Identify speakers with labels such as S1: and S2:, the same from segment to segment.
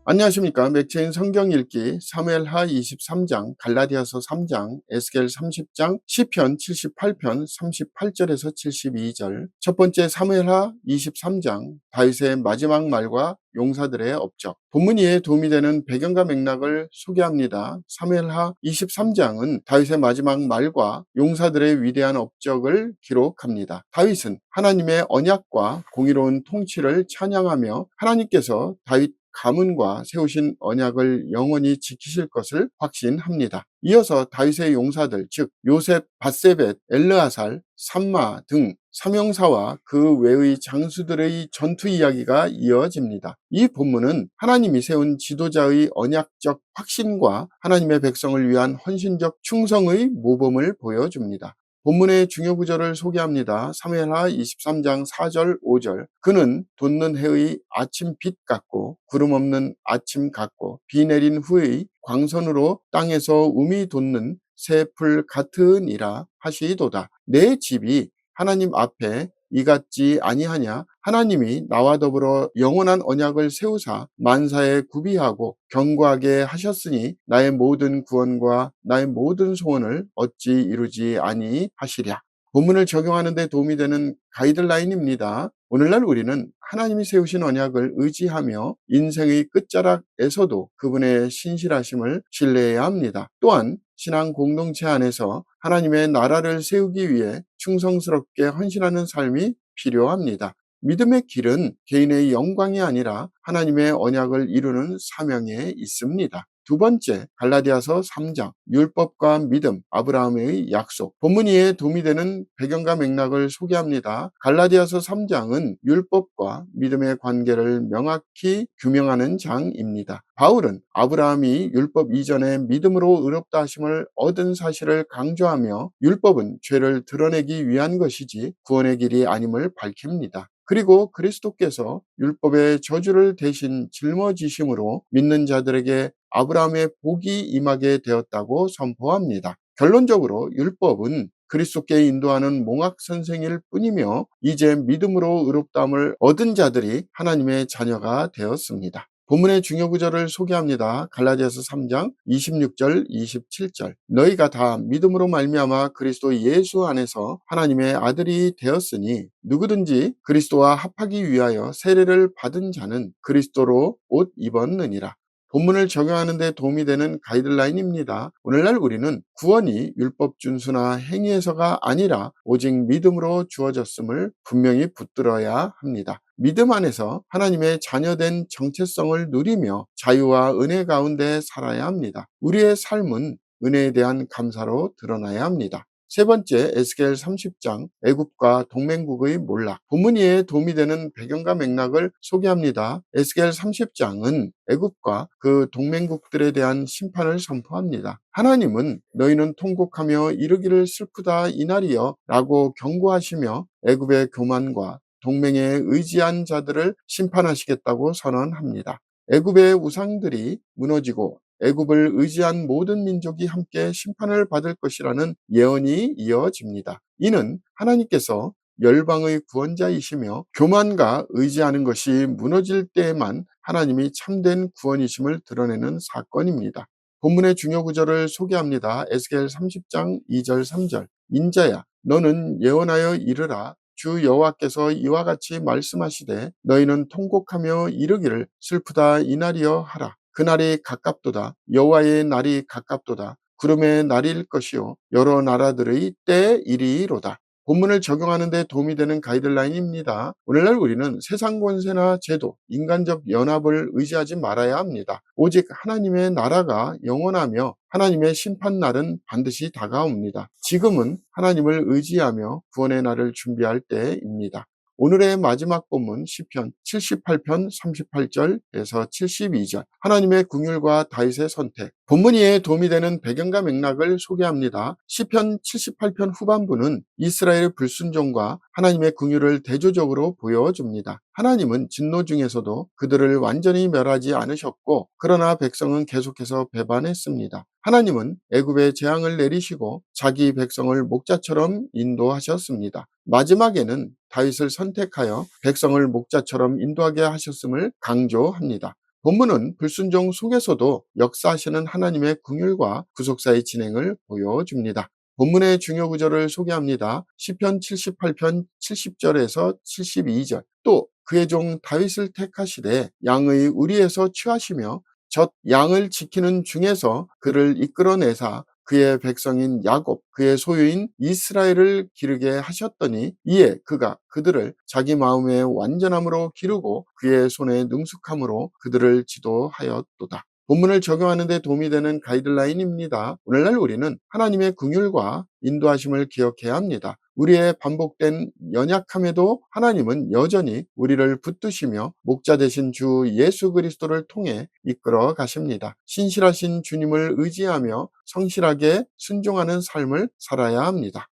S1: 안녕하십니까. 맥체인 성경 읽기 사무엘하 23장, 갈라디아서 3장, 에스겔 30장, 시편 78편 38절에서 72절. 첫 번째 사무엘하 23장, 다윗의 마지막 말과 용사들의 업적. 본문 이해에 도움이 되는 배경과 맥락을 소개합니다. 사무엘하 23장은 다윗의 마지막 말과 용사들의 위대한 업적을 기록합니다. 다윗은 하나님의 언약과 공의로운 통치를 찬양하며 하나님께서 다윗 가문과 세우신 언약을 영원히 지키실 것을 확신합니다. 이어서 다윗의 용사들, 즉 요셉, 밧세벳, 엘르아살, 삼마 등 삼형사와 그 외의 장수들의 전투 이야기가 이어집니다. 이 본문은 하나님이 세운 지도자의 언약적 확신과 하나님의 백성을 위한 헌신적 충성의 모범을 보여줍니다. 본문의 중요 구절을 소개합니다. 사무엘하 23장 4절 5절. 그는 돋는 해의 아침빛 같고 구름 없는 아침 같고 비 내린 후의 광선으로 땅에서 음이 돋는 새풀 같으니라 하시도다. 내 집이 하나님 앞에 이같지 아니하냐. 하나님이 나와 더불어 영원한 언약을 세우사 만사에 구비하고 견고하게 하셨으니 나의 모든 구원과 나의 모든 소원을 어찌 이루지 아니하시랴. 본문을 적용하는 데 도움이 되는 가이드라인입니다. 오늘날 우리는 하나님이 세우신 언약을 의지하며 인생의 끝자락에서도 그분의 신실하심을 신뢰해야 합니다. 또한 신앙 공동체 안에서 하나님의 나라를 세우기 위해 충성스럽게 헌신하는 삶이 필요합니다. 믿음의 길은 개인의 영광이 아니라 하나님의 언약을 이루는 사명에 있습니다. 두 번째, 갈라디아서 3장, 율법과 믿음, 아브라함의 약속. 본문 이해에 도움이 되는 배경과 맥락을 소개합니다. 갈라디아서 3장은 율법과 믿음의 관계를 명확히 규명하는 장입니다. 바울은 아브라함이 율법 이전에 믿음으로 의롭다 하심을 얻은 사실을 강조하며 율법은 죄를 드러내기 위한 것이지 구원의 길이 아님을 밝힙니다. 그리고 그리스도께서 율법의 저주를 대신 짊어지심으로 믿는 자들에게 아브라함의 복이 임하게 되었다고 선포합니다. 결론적으로 율법은 그리스도께 인도하는 몽학 선생일 뿐이며 이제 믿음으로 의롭다함을 얻은 자들이 하나님의 자녀가 되었습니다. 본문의 중요 구절을 소개합니다. 갈라디아서 3장 26절 27절. 너희가 다 믿음으로 말미암아 그리스도 예수 안에서 하나님의 아들이 되었으니 누구든지 그리스도와 합하기 위하여 세례를 받은 자는 그리스도로 옷 입었느니라. 본문을 적용하는 데 도움이 되는 가이드라인입니다. 오늘날 우리는 구원이 율법 준수나 행위에서가 아니라 오직 믿음으로 주어졌음을 분명히 붙들어야 합니다. 믿음 안에서 하나님의 자녀된 정체성을 누리며 자유와 은혜 가운데 살아야 합니다. 우리의 삶은 은혜에 대한 감사로 드러나야 합니다. 세 번째, 에스겔 30장, 애굽과 동맹국의 몰락. 본문 이해에 도움이 되는 배경과 맥락을 소개합니다. 에스겔 30장은 애굽과 그 동맹국들에 대한 심판을 선포합니다. 하나님은 너희는 통곡하며 이르기를 슬프다 이날이여 라고 경고하시며 애굽의 교만과 동맹에 의지한 자들을 심판하시겠다고 선언합니다. 애굽의 우상들이 무너지고 애굽을 의지한 모든 민족이 함께 심판을 받을 것이라는 예언이 이어집니다. 이는 하나님께서 열방의 구원자이시며 교만과 의지하는 것이 무너질 때에만 하나님이 참된 구원이심을 드러내는 사건입니다. 본문의 중요 구절을 소개합니다. 에스겔 30장 2절 3절. 인자야 너는 예언하여 이르라. 주 여호와께서 이와 같이 말씀하시되 너희는 통곡하며 이르기를 슬프다 이날이여 하라. 그날이 가깝도다. 여호와의 날이 가깝도다. 구름의 날일 것이요 여러 나라들의 때이리로다. 본문을 적용하는 데 도움이 되는 가이드라인입니다. 오늘날 우리는 세상 권세나 제도, 인간적 연합을 의지하지 말아야 합니다. 오직 하나님의 나라가 영원하며 하나님의 심판날은 반드시 다가옵니다. 지금은 하나님을 의지하며 구원의 날을 준비할 때입니다. 오늘의 마지막 본문 시편 78편 38절에서 72절. 하나님의 긍휼과 다윗의 선택. 본문 이에 도움이 되는 배경과 맥락을 소개합니다. 시편 78편 후반부는 이스라엘의 불순종과 하나님의 긍휼을 대조적으로 보여줍니다. 하나님은 진노 중에서도 그들을 완전히 멸하지 않으셨고 그러나 백성은 계속해서 배반했습니다. 하나님은 애굽에 재앙을 내리시고 자기 백성을 목자처럼 인도하셨습니다. 마지막에는 다윗을 선택하여 백성을 목자처럼 인도하게 하셨음을 강조합니다. 본문은 불순종 속에서도 역사하시는 하나님의 긍휼과 구속사의 진행을 보여줍니다. 본문의 중요 구절을 소개합니다. 시편 78편 70절에서 72절. 또 그의 종 다윗을 택하시되 양의 우리에서 취하시며 젖 양을 지키는 중에서 그를 이끌어내사 그의 백성인 야곱, 그의 소유인 이스라엘을 기르게 하셨더니 이에 그가 그들을 자기 마음의 완전함으로 기르고 그의 손의 능숙함으로 그들을 지도하였도다. 본문을 적용하는 데 도움이 되는 가이드라인입니다. 오늘날 우리는 하나님의 긍휼과 인도하심을 기억해야 합니다. 우리의 반복된 연약함에도 하나님은 여전히 우리를 붙드시며 목자 되신 주 예수 그리스도를 통해 이끌어 가십니다. 신실하신 주님을 의지하며 성실하게 순종하는 삶을 살아야 합니다.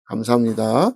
S1: 감사합니다.